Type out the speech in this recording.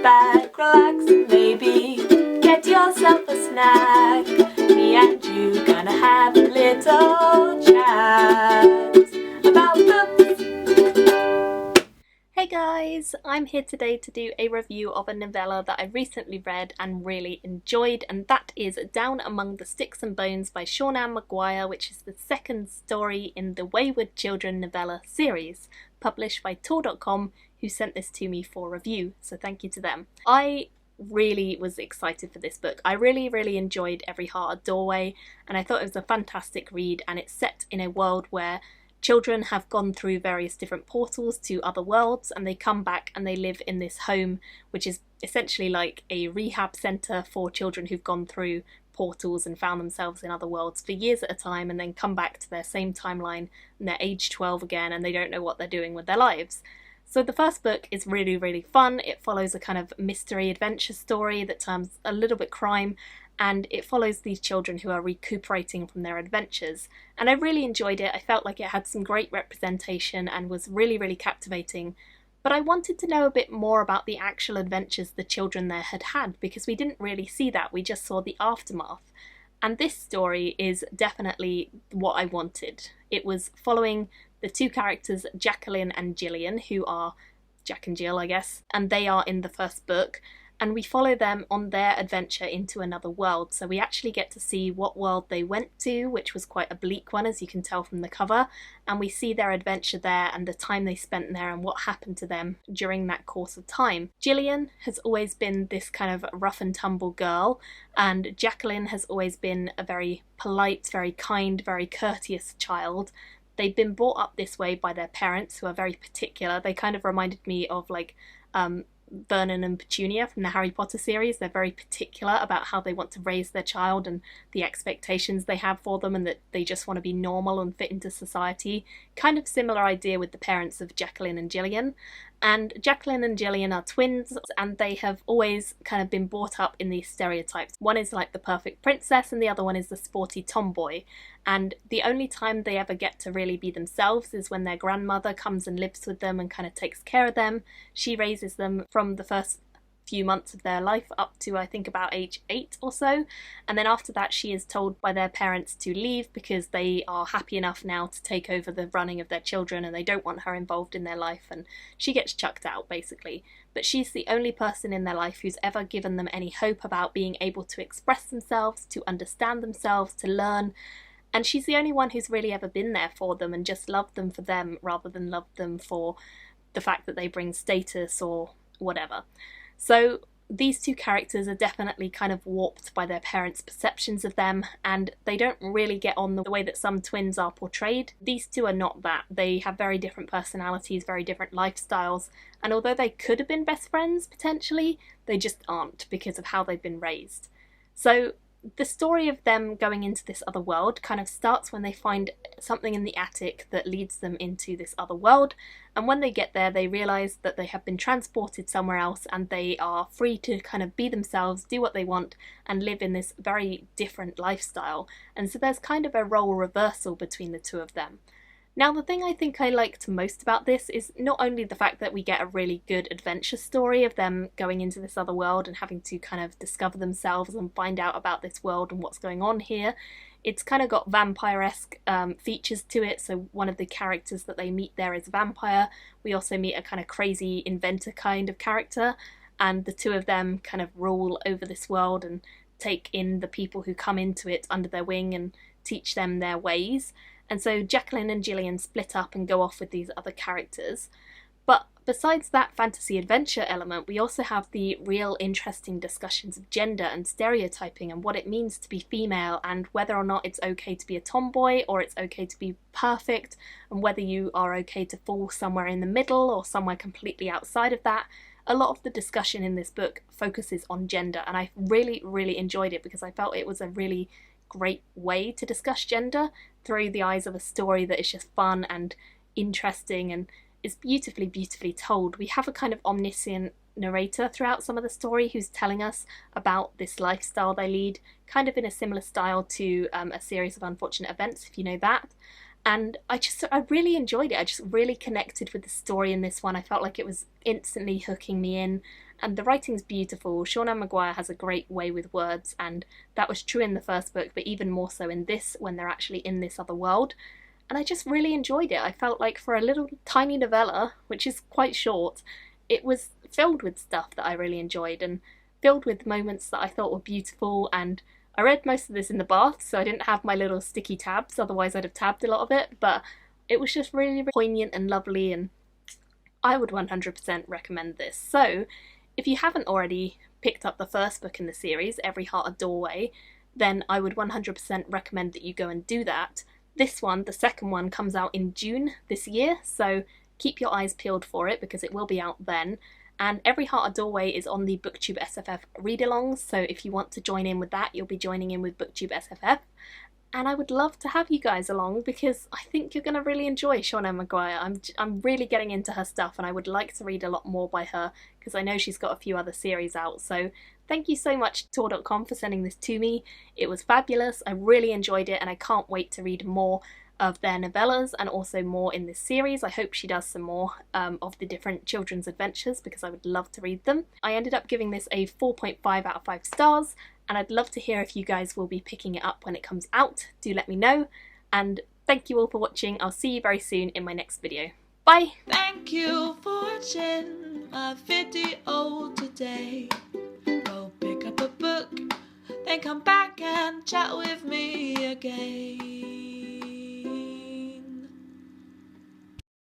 back, relax, and maybe get yourself a snack. Me and you gonna have a little chat about books. Hey guys, I'm here today to do a review of a novella that I recently read and really enjoyed, and that is Down Among the Sticks and Bones by Sean Ann Maguire, which is the second story in the Wayward Children novella series, published by Tor.com, who sent this to me for review, so thank you to them. I really was excited for this book. I really enjoyed Every Heart a Doorway, and I thought it was a fantastic read, and it's set in a world where children have gone through various different portals to other worlds, and they come back and they live in this home, which is essentially like a rehab centre for children who've gone through portals and found themselves in other worlds for years at a time, and then come back to their same timeline and they're age 12 again and they don't know what they're doing with their lives. So the first book is really fun. It follows a kind of mystery adventure story that turns a little bit crime, and it follows these children who are recuperating from their adventures. And I really enjoyed it. I felt like it had some great representation and was really captivating. But I wanted to know a bit more about the actual adventures the children there had had, because we didn't really see that, we just saw the aftermath. And this story is definitely what I wanted. It was following the two characters, Jacqueline and Gillian, who are Jack and Jill, I guess, and they are in the first book. And we follow them on their adventure into another world. So we actually get to see what world they went to, which was quite a bleak one, as you can tell from the cover. And we see their adventure there and the time they spent there and what happened to them during that course of time. Gillian has always been this kind of rough and tumble girl, and Jacqueline has always been a very polite, very kind, very courteous child. They've been brought up this way by their parents, who are very particular. They kind of reminded me of like Vernon and Petunia from the Harry Potter series. They're very particular about how they want to raise their child and the expectations they have for them, and that they just want to be normal and fit into society. Kind of similar idea with the parents of Jacqueline and Gillian. And Jacqueline and Gillian are twins, and they have always kind of been brought up in these stereotypes. One is like the perfect princess and the other one is the sporty tomboy. And the only time they ever get to really be themselves is when their grandmother comes and lives with them and kind of takes care of them. She raises them from the first few months of their life up to I think about age 8 or so, and then after that she is told by their parents to leave because they are happy enough now to take over the running of their children and they don't want her involved in their life, and she gets chucked out basically. But she's the only person in their life who's ever given them any hope about being able to express themselves, to understand themselves, to learn. And she's the only one who's really ever been there for them and just loved them for them rather than loved them for the fact that they bring status or whatever. So these two characters are definitely kind of warped by their parents' perceptions of them, and they don't really get on the way that some twins are portrayed. These two are not that. They have very different personalities, very different lifestyles, and although they could have been best friends potentially, they just aren't because of how they've been raised. So the story of them going into this other world kind of starts when they find something in the attic that leads them into this other world, and when they get there they realise that they have been transported somewhere else and they are free to kind of be themselves, do what they want, and live in this very different lifestyle. And so there's kind of a role reversal between the two of them. Now, the thing I think I liked most about this is not only the fact that we get a really good adventure story of them going into this other world and having to kind of discover themselves and find out about this world and what's going on here. It's kind of got vampire-esque features to it, so one of the characters that they meet there is a vampire. We also meet a kind of crazy inventor kind of character, and the two of them kind of rule over this world and take in the people who come into it under their wing and teach them their ways. And so Jacqueline and Gillian split up and go off with these other characters. But besides that fantasy adventure element, we also have the real interesting discussions of gender and stereotyping and what it means to be female, and whether or not it's okay to be a tomboy or it's okay to be perfect, and whether you are okay to fall somewhere in the middle or somewhere completely outside of that. A lot of the discussion in this book focuses on gender, and I really enjoyed it because I felt it was a really great way to discuss gender through the eyes of a story that is just fun and interesting and is beautifully told. We have a kind of omniscient narrator throughout some of the story who's telling us about this lifestyle they lead, kind of in a similar style to A Series of Unfortunate Events, if you know that. And I really enjoyed it. I just really connected with the story in this one. I felt like it was instantly hooking me in, And the writing's beautiful. Shauna Maguire has a great way with words, and that was true in the first book, but even more so in this, when they're actually in this other world. And I just really enjoyed it. I felt like for a little tiny novella, which is quite short, it was filled with stuff that I really enjoyed, and filled with moments that I thought were beautiful. And I read most of this in the bath, so I didn't have my little sticky tabs, otherwise I'd have tabbed a lot of it, but it was just really, really poignant and lovely, and I would 100% recommend this. So if you haven't already picked up the first book in the series, Every Heart a Doorway, then I would 100% recommend that you go and do that. This one, the second one, comes out in June this year, so keep your eyes peeled for it because it will be out then. And Every Heart a Doorway is on the BookTube SFF read-alongs, so if you want to join in with that, you'll be joining in with BookTube SFF. And I would love to have you guys along because I think you're going to really enjoy Shauna Maguire. I'm really getting into her stuff, and I would like to read a lot more by her because I know she's got a few other series out. So thank you so much Tor.com for sending this to me. It was fabulous. I really enjoyed it, and I can't wait to read more of their novellas and also more in this series. I hope she does some more of the different children's adventures because I would love to read them. I ended up giving this a 4.5 out of 5 stars, and I'd love to hear if you guys will be picking it up when it comes out. Do let me know, and thank you all for watching. I'll see you very soon in my next video. Bye! Thank you for watching my video today. Go pick up a book, then come back and chat with me again.